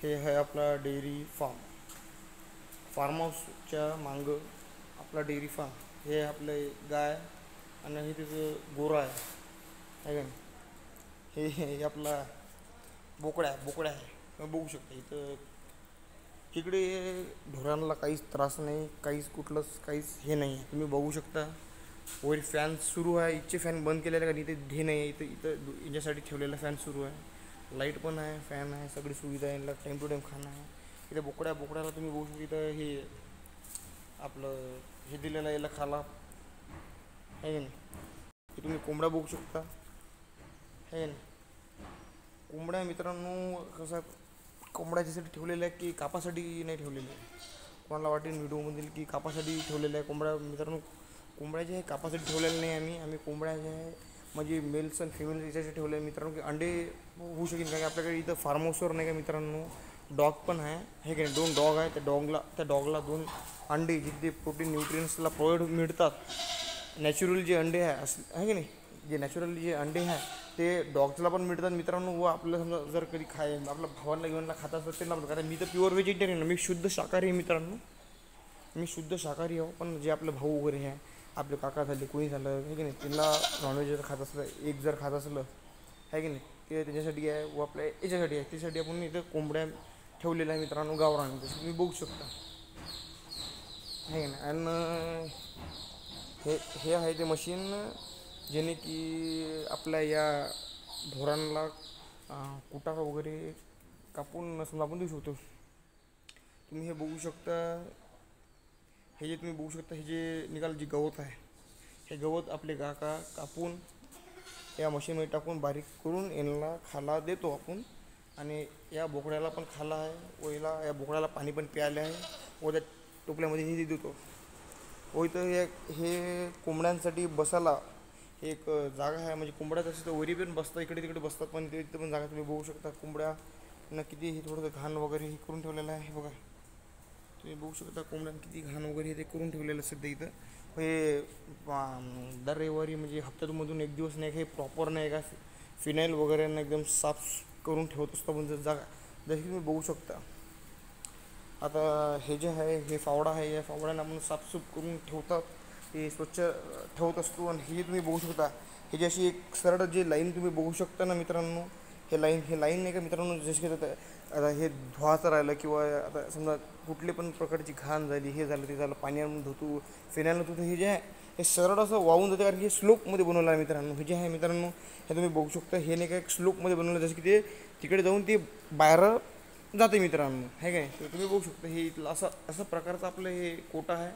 हे आहे आपला डेअरी फार्म हाऊसच्या मागं आपला डेअरी फार्म. हे आपले गाय आणि हे तिथं गोरा आहे का नाही. हे आपला बोकड्या आहे. तुम्ही बघू शकता इथं. इकडे ढोरांना काहीच त्रास नाही, काहीच हे नाही आहे. तुम्ही बघू शकता वर फॅन सुरू आहे. इथचे फॅन बंद केलेले कारण इथे हे नाही आहे. इथं याच्यासाठी ठेवलेला फॅन सुरू आहे. लाईट पण आहे, फॅन आहे, सगळी सुविधा आहे. टाईम टू टाईम खाणं आहे. इथे बोकड्याला तुम्ही बघू शकता. इथं हे आपलं हे दिलेलं आहे याला खाला आहे की नाही. हे तुम्ही कोंबडा बघू शकता आहे नाही. कोंबड्या मित्रांनो कसं कोंबड्याच्यासाठी ठेवलेलं आहे की कापासाठी नाही ठेवलेलं आहे. कोणाला वाटेल व्हिडिओमधील की कापासाठी ठेवलेलं आहे कोंबड्या. मित्रांनो कोंबड्याचे हे कापासाठी ठेवलेलं नाही. आम्ही कोंबड्याचे आहे म्हणजे मेल्स आणि फिमेल्स याच्यासाठी ठेवले आहे मित्रांनो की अंडे होऊ शकेल. कारण की आपल्याकडे इथं फार्म हाऊसवर नाही का मित्रांनो डॉग पण आहे की नाही. 2 डॉग आहे. त्या डॉगला 2 अंडे जिथे प्रोटीन न्यूट्रियन्सला प्रोव्हाइड मिळतात. नॅचरल जे अंडे आहे की नाही, जे नॅचरल जे अंडे आहे ते डॉग्सला पण मिळतात मित्रांनो. व आपलं समजा जर कधी आपल्या भावांना घेऊन खात असतात ते ना. कारण मी तर प्युअर व्हेजिटेरियन, मी शुद्ध शाकाहारी आहे मित्रांनो. मी शुद्ध शाकाहारी आहो. पण जे आपले भाऊ वगैरे आहे, आपले काका झाले, कोणी झालं आहे की नाही, त्यांना नॉनव्हेज जर खात असलं, एक जर खात असलं आहे की नाही, ते त्याच्यासाठी आहे. व आपल्या याच्यासाठी आहे, त्यासाठी आपण इथं कोंबड्या ठेवलेल्या आहे मित्रांनो गावरान. जसं तुम्ही बघू शकता आहे की नाही. आणि हे आहे ते मशीन जेणे की आपल्या या ढोरांना कुटा वगैरे कापून समजा आपण देऊ शकतो. तुम्ही हे बघू शकता. हे जे तुम्ही बघू शकता, हे जे जे गवत आहे, हे गवत आपले काका कापून या मशीनमध्ये टाकून बारीक करून यांना खाला देतो आपण. आणि या बोकड्याला पण खाला आहे. व या बोकड्याला पाणी पण प्यायला आहे. व त्या टोपल्यामध्ये हे देतो. व इथं हे कोंबड्यांसाठी बसायला एक जागा आहे. म्हणजे कोंबड्या तसं तर वरी पण बसतात, इकडे तिकडे बसतात. पण तिथं पण जागा तुम्ही बघू शकता. कोंबड्यांना किती हे थोडंसं घाण वगैरे हे करून ठेवलेलं आहे. बघा तुम्ही बघू शकता कोंबड्यांना किती घाण वगैरे ते करून ठेवलेलं सध्या इथं. हे दर रविवारी म्हणजे हप्त्यातून एक दिवस नाही का हे प्रॉपर नाही का फिनाईल वगैरे एकदम साफ करून ठेवत असतो म्हणजे जागा. जशी तुम्ही बघू शकता. आता हे जे आहे हे फावडा आहे. या फावड्यांना आपण साफसूफ करून ठेवतात, हे स्वच्छ ठेवत असतो. आणि हे तुम्ही बघू शकता, हे जी अशी एक सरळ जे लाईन तुम्ही बघू शकता ना मित्रांनो, हे लाईन नाही का मित्रांनो. जसे की आता हे धुवाचं राहिलं किंवा आता समजा कुठली पण प्रकारची घाण झाली, हे झालं ते झालं, पाण्यानं धुतो, फिनायला धुतो, हे जे आहे हे सरळ असं वाहून जाते. कारण की हे स्लोपमध्ये बनवलं आहे मित्रांनो. हे जे आहे मित्रांनो हे तुम्ही बघू शकता. हे नाही का एक स्लोपमध्ये बनवलं, जसं की ते तिकडे जाऊन ते बाहेर जाते मित्रांनो आहे काय. तर तुम्ही बघू शकता हे इथलं असं प्रकारचं आपलं हे कोटा आहे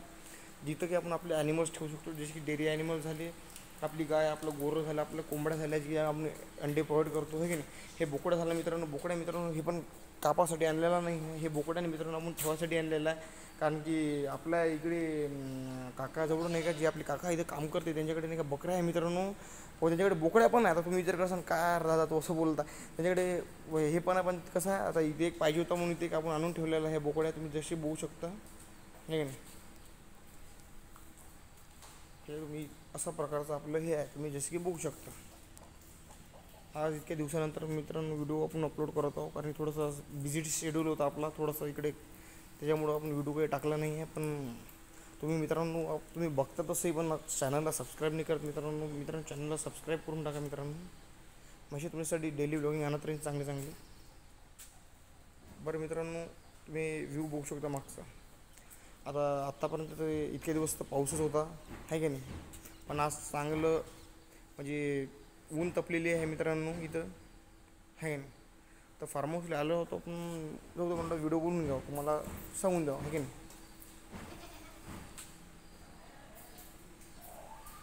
जिथं की आपण आपले ॲनिमल्स ठेवू शकतो. जसे की डेअरी ॲनिमल झाले, आपली गाय, आपलं गोरं झालं, आपलं कोंबड्या झाल्या जी आपण अंडे प्रोव्हाइड करतो आहे की नाही. हे बोकड्या झालं मित्रांनो. बोकड्या मित्रांनो हे पण कापासाठी आणलेला नाही आहे. हे बोकड्याने मित्रांनो आपण ठेवासाठी आणलेलं आहे. कारण की आपल्या इकडे काकाजवळ नाही का, जे आपले काका इथे काम करते त्यांच्याकडे नाही का बकऱ्या आहे मित्रांनो. व त्यांच्याकडे बोकड्या पण आहे. आता तुम्ही विचार करसान काय राहता तो असं बोलता, त्यांच्याकडे हे पण आहे. पण कसं आहे आता इथे एक पाहिजे होता म्हणून इथे आपण आणून ठेवलेलं आहे बोकड्या. तुम्ही जसे बघू शकता नाही का. हे तुम्ही अशा प्रकारचं आपलं हे आहे, तुम्ही जसे की बघू शकता. आज इतक्या दिवसानंतर मित्रांनो व्हिडिओ आपण अपलोड करत आहोत. कारण थोडंसं बिझी शेड्यूल होता आपला थोडंसं इकडे, त्याच्यामुळं आपण व्हिडिओ काही टाकला नाही आहे. पण तुम्ही मित्रांनो तुम्ही बघता तसंही पण चॅनलला सबस्क्राईब नाही करत मित्रांनो चॅनलला सबस्क्राईब करून टाका मित्रांनो. म्हणजे तुमच्यासाठी डेली व्लॉगिंग आणत राहील चांगले. बरं मित्रांनो तुम्ही व्ह्यू बघू शकता मागचा. आत्तापर्यंत तर इतके दिवस तर पाऊसच होता आहे की नाही. पण आज चांगलं म्हणजे ऊन तपलेली आहे मित्रांनो इथं आहे नाही. तर फार्म हाऊसला आलो होतो पण जाऊ म्हणलं व्हिडिओ बनवून घ्यावं, तुम्हाला सांगून द्यावं आहे की नाही.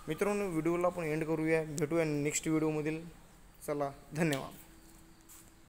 मित्रांनो व्हिडिओला आपण एंड करूया. भेटूया नेक्स्ट व्हिडिओमधील. चला धन्यवाद.